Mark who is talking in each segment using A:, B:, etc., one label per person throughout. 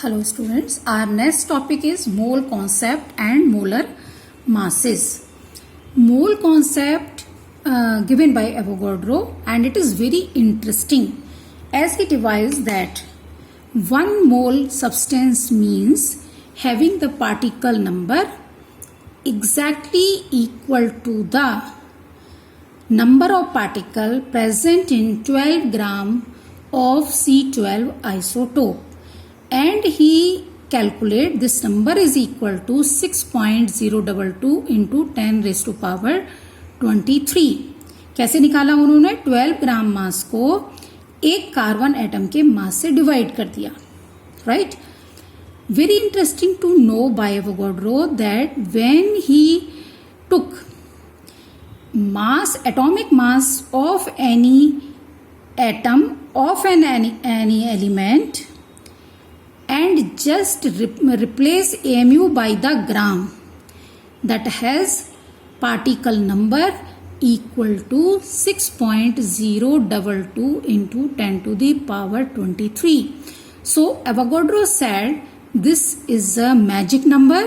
A: Hello students, our next topic is mole concept and molar masses. Mole concept given by Avogadro, and it is very interesting as he divides that 1 mole substance means having the particle number exactly equal to the number of particle present in 12 gram of C12 isotope. And he calculate this number is equal to 6.022 into 10 raised to power 23. कैसे निकाला उन्होंने? 12 ग्राम मास को एक carbon atom के मास से divide कर दिया, right? Very interesting to know by Avogadro that when he took mass, atomic mass of any atom of any element and just replace AMU by the gram that has particle number equal to 6.022 into 10 to the power 23. So Avogadro said this is a magic number,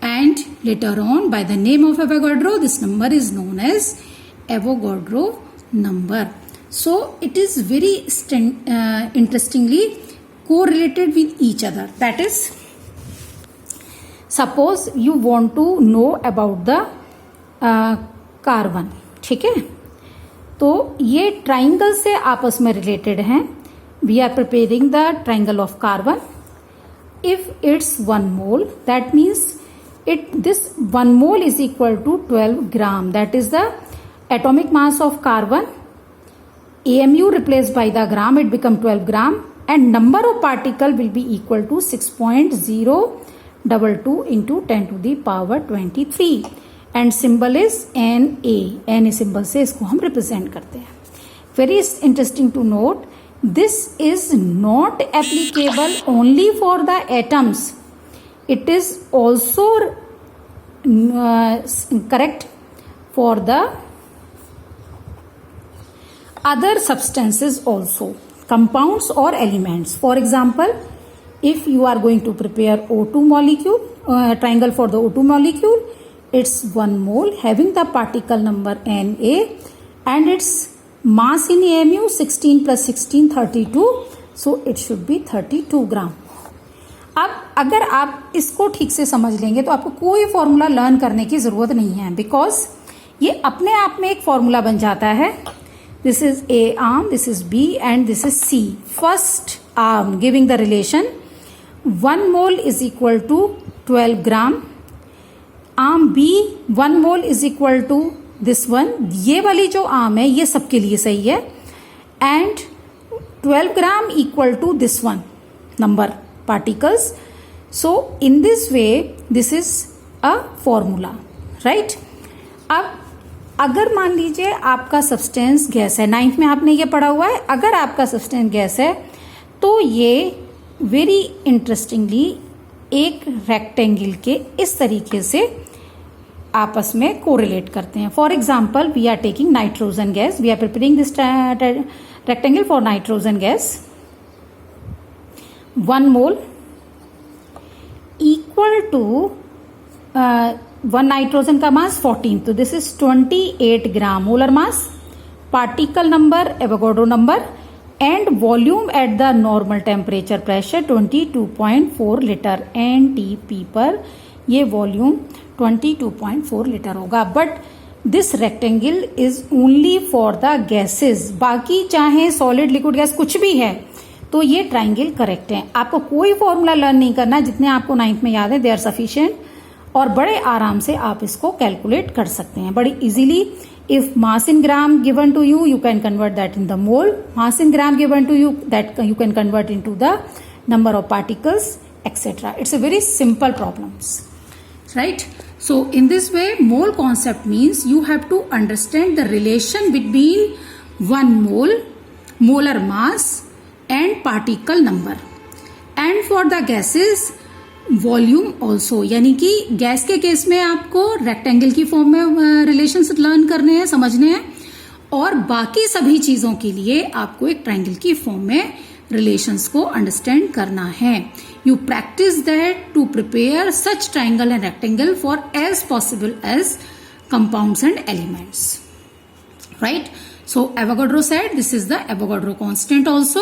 A: and later on by the name of Avogadro this number is known as Avogadro number. So it is very interestingly correlated with each other. That is, suppose you want to know about the carbon, ठीक है? तो ये triangle से आपस में related हैं. We are preparing the triangle of carbon. If it's 1 mole that means this 1 mole is equal to 12 gram. That is the atomic mass of carbon. AMU replaced by the gram, it become 12 gram, and number of particle will be equal to 6.022 into 10 to the power 23. And symbol is Na. Na symbol से इसको हम represent करते हैं. Very interesting to note, this is not applicable only for the atoms. It is also correct for the other substances also, compounds or elements. For example, if you are going to prepare O2 molecule, triangle for the O2 molecule, it's 1 mole having the particle number Na and its mass in AMU 16 plus 16 32, so it should be 32 gram. अब अगर आप इसको ठीक से समझ लेंगे तो आपको कोई फॉर्मूला लर्न करने की जरूरत नहीं है, बिकॉज ये अपने आप में एक फॉर्मूला बन जाता है. This is A arm, this is B and this is C. First arm giving the relation 1 mole is equal to 12 gram. Arm B 1 mole is equal to this one. ये वाली जो आर्म है ये सबके लिए सही है. And 12 gram equal to this one number particles. So in this way this is a formula, right? अब अगर मान लीजिए आपका सब्सटेंस गैस है, 9th में आपने ये पढ़ा हुआ है. अगर आपका सब्सटेंस गैस है तो ये वेरी इंटरेस्टिंगली एक रेक्टेंगल के इस तरीके से आपस में कोरिलेट करते हैं. For example we are taking nitrogen gas. We are preparing this rectangle for nitrogen gas. 1 mole equal to 1 nitrogen का मास 14, तो this is 28 gram molar mass. Particle number Avogadro number and volume at the normal temperature pressure 22.4 litre. NTP पर ये volume 22.4 litre होगा. But this rectangle is only for the gases. बाकी चाहे solid liquid gas कुछ भी है तो ये ट्राइंगल करेक्ट है. आपको कोई फॉर्मूला लर्न नहीं करना, जितने आपको 9th में याद है दे आर सफिशिएंट, और बड़े आराम से आप इसको कैलकुलेट कर सकते हैं बड़ी easily. If mass in gram given to you, you can convert that in the mole. Mass in gram given to you, that you can convert into the number of particles etcetera. It's a very simple problems, right? So in this way mole concept means you have to understand the relation between 1 mole, molar mass and particle number, and for the gases volume also. यानी कि gas के case में आपको rectangle की form में relations learn करने हैं, समझने हैं, और बाकी सभी चीजों के लिए आपको एक ट्रायंगल की फॉर्म में रिलेशंस को अंडरस्टैंड करना है. You practice that to prepare such triangle and rectangle for as possible as compounds and elements. Right? So Avogadro said this is the Avogadro constant also.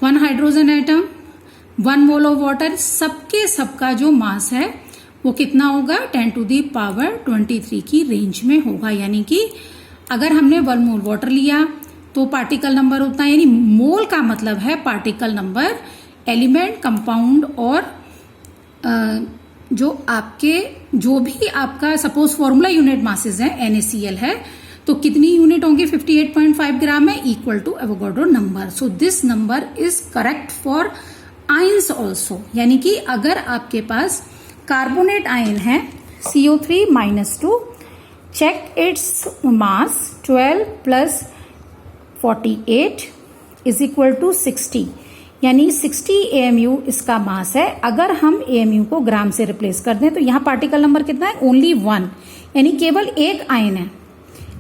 A: 1 hydrogen atom, 1 mole of water, सबके सबका जो मास है वो कितना होगा 10 to the power 23 की range में होगा. यानी कि अगर हमने 1 मोल वाटर लिया तो पार्टिकल नंबर उतना, यानी मोल का मतलब है पार्टिकल नंबर, एलिमेंट, कंपाउंड और जो आपके जो भी आपका सपोज फॉर्मूला यूनिट मासेस है NaCl है तो कितनी यूनिट होंगे 58.5 ग्राम है equal to Avogadro number. So this number is correct for ions also. यानी कि अगर आपके पास कार्बोनेट आयन है CO3-2, check its mass 12 plus 48 is equal to 60. यानी 60 AMU इसका मास है. अगर हम AMU को ग्राम से रिप्लेस कर दें तो यहाँ पार्टिकल नंबर कितना है ओनली 1, यानी केवल एक आयन है.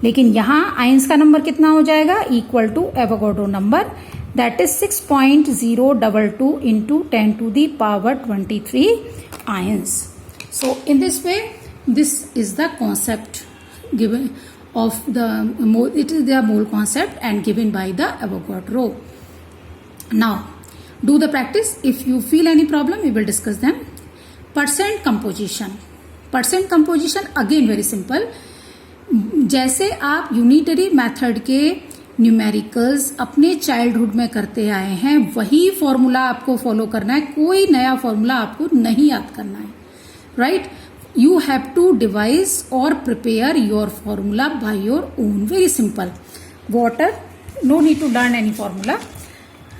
A: लेकिन यहां आयंस का नंबर कितना हो जाएगा equal to Avogadro number, that is 6.022 into 10 to the power 23 ions. So in this way this is the concept given of the it is the mole concept and given by the Avogadro. Now do the practice. If you feel any problem we will discuss them. Percent composition. Percent composition again very simple. जैसे आप unitary method के numericals अपने childhood में करते आए हैं वही formula आपको फॉलो करना है. कोई नया फॉर्मूला आपको नहीं याद करना है. Right? You have to devise और prepare your formula by your own. Very simple. Water, no need to learn any formula.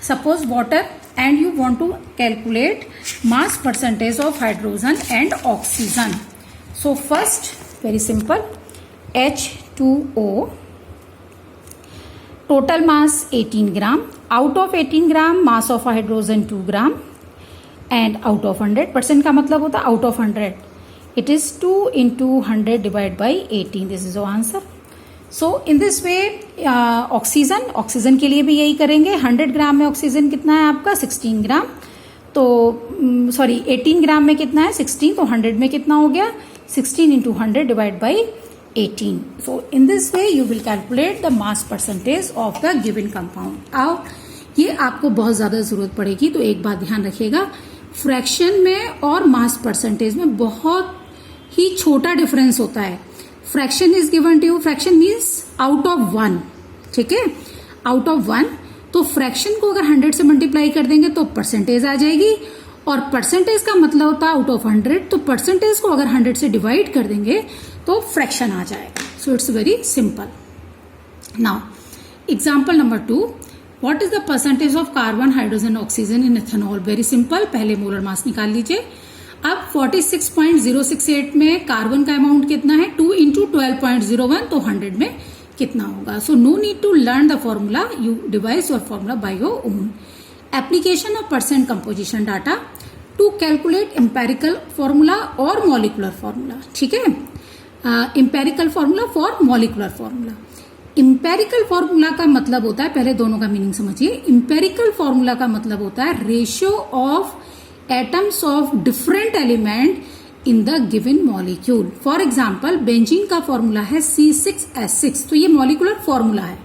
A: Suppose water and you want to calculate mass percentage of hydrogen and oxygen. So first very simple, H2O, total mass 18 gram. Out of 18 gram mass of hydrogen 2 gram and out of 100% का मतलब होता है out of 100 it is 2 into 100 divided by 18. This is your answer. So in this way oxygen के लिए भी यही करेंगे. 100 ग्राम में ऑक्सीजन कितना है आपका 16 ग्राम. तो सॉरी 18 ग्राम में कितना है 16, तो 100 में कितना हो गया 16 into 100 divided by 18. So in this way you will calculate the mass percentage of the given compound. अब ये आपको बहुत ज्यादा जरूरत पड़ेगी तो एक बात ध्यान रखिएगा, फ्रैक्शन में और मास परसेंटेज में बहुत ही छोटा डिफरेंस होता है. Fraction is given to you, fraction means out of 1. ठीक है, आउट ऑफ 1. तो फ्रैक्शन को अगर 100 से मल्टीप्लाई कर देंगे तो परसेंटेज आ जाएगी और परसेंटेज का मतलब होता है आउट ऑफ 100. तो परसेंटेज को अगर 100 से डिवाइड कर देंगे तो फ्रैक्शन आ जाएगा. So it's very simple. Now example number 2, what is the percentage of carbon, hydrogen, oxygen in ethanol. Very simple. पहले मोलर मास निकाल लीजिए. अब 46.068 में कार्बन का अमाउंट कितना है 2 इंटू 12.01, तो 100 में कितना होगा. So no need to learn the formula, you devise your formula by your own. Application of percent composition data to calculate empirical formula और मॉलिकुलर फॉर्मूला. ठीक है, empirical formula for molecular formula. Empirical formula का मतलब होता है, पहले दोनों का मीनिंग समझिए. एम्पेरिकल फॉर्मूला का मतलब होता है ratio of atoms of different element in the given molecule. For example benzene का फॉर्मूला है C6H6, तो ये मॉलिकुलर फॉर्मूला है.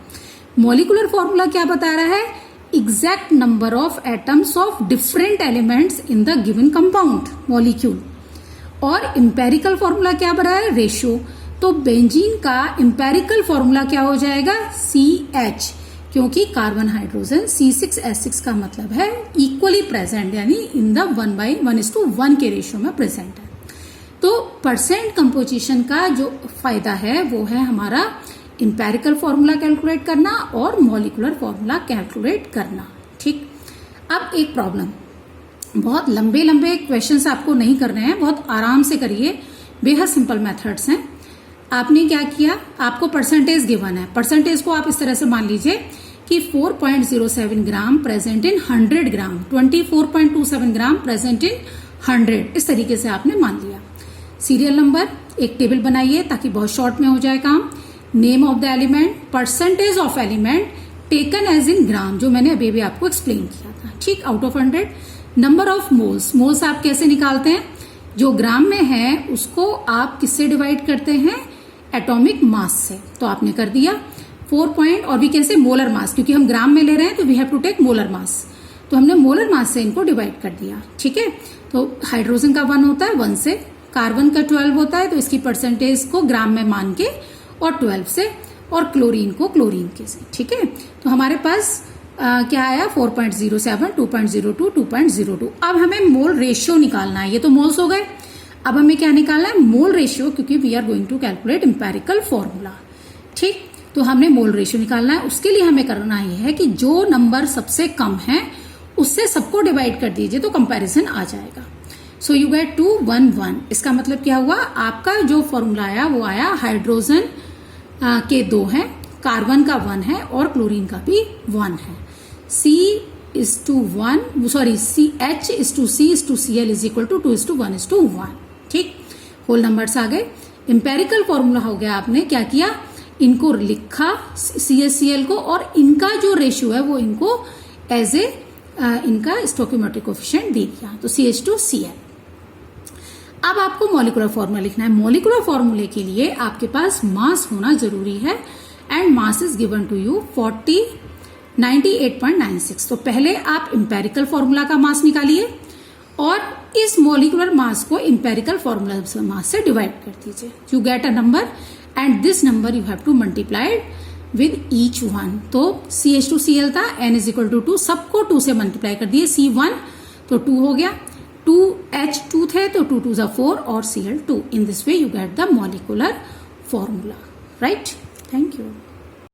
A: मॉलिकुलर फॉर्मूला क्या बता रहा है, exact number of atoms of different elements in the given compound molecule. और एम्पेरिकल फॉर्मूला क्या बना है, रेशियो. तो बेंजीन का एम्पेरिकल फॉर्मूला क्या हो जाएगा CH, क्योंकि कार्बन हाइड्रोजन C6H6 का मतलब है इक्वली प्रेजेंट, यानी इन द 1:1 के रेशियो में प्रेजेंट है. तो परसेंट कंपोजिशन का जो फायदा है वो है हमारा एम्पेरिकल फॉर्मूला कैलकुलेट करना और मॉलिकुलर फॉर्मूला कैलकुलेट करना. ठीक. अब एक प्रॉब्लम, बहुत लंबे लंबे क्वेश्चंस आपको नहीं करने हैं, बहुत आराम से करिए, बेहद सिंपल मेथड्स हैं. आपने क्या किया, आपको परसेंटेज गिवन है. परसेंटेज को आप इस तरह से मान लीजिए कि 4.07 ग्राम present in 100 gram, 24.27 gram present in 100, इस तरीके से आपने मान लिया. सीरियल नंबर एक टेबल बनाइए ताकि बहुत शॉर्ट में हो जाए काम. Name of the element, percentage of element, taken as in gram, जो मैंने अभी अभी आपको एक्सप्लेन किया था, ठीक। Out of 100 number of moles, moles आप कैसे निकालते हैं, जो ग्राम में है उसको आप किससे डिवाइड करते हैं, एटॉमिक मास से। तो आपने कर दिया 4 पॉइंट, और भी कैसे, मोलर मास, क्योंकि हम ग्राम में ले रहे हैं तो we have to take molar mass, तो हमने मोलर मास से इनको डिवाइड कर दिया, ठीक है। तो हाइड्रोजन का 1 होता है, 1 से, कार्बन का 12 होता है, तो इसकी परसेंटेज को ग्राम में मान के, और 12 से, और क्लोरीन को क्लोरीन के से, ठीक है। तो हमारे पास क्या आया, 4.07, 2.02, 2.02। अब हमें मोल रेशियो निकालना है, ये तो मोल्स हो गए। अब हमें क्या निकालना है, मोल रेशियो, क्योंकि we are going to calculate empirical formula, ठीक। तो हमने मोल रेशियो निकालना है, उसके लिए हमें करना ही है कि जो नंबर सबसे कम है उससे सबको डिवाइड कर दीजिए, तो कंपैरिजन आ जाएगा। So you get 2, 1, 1। इसका मतलब क्या हुआ, आपका जो फॉर्मूला आया वो आया, हाइड्रोजन के 2 हैं, कार्बन का 1 है, और क्लोरीन का भी 1 है। CH/C=Cl=2:1:1, ठीक। होल नंबर्स आ गए। इंपेरिकल फॉर्मूला हो गया, आपने क्या किया, इनको लिखा CH/Cl को, और इनका जो रेशियो है वो इनको एज ए इनका स्टोइकियोमेट्रिक कोएफिशिएंट दे दिया, तो CH2Cl। अब आपको मॉलिक्यूलर फॉर्मूला लिखना है। मॉलिक्यूलर फॉर्मूले के लिए आपके पास मास होना जरूरी है, and mass is given to you 98.96। तो पहले आप इंपेरिकल फॉर्मूला का मास निकालिए, और इस मॉलिक्यूलर मास को इंपेरिकल फॉर्मूला मास से डिवाइड कर दीजिए। You get a number, and this number you have to multiply with each one. तो CH2Cl था, N=2, सबको 2 से मल्टीप्लाई कर दिए, C1 तो 2 हो गया, 2H2 थे तो 2 2 4, और Cl2। In this way you get the molecular formula, right. Thank you.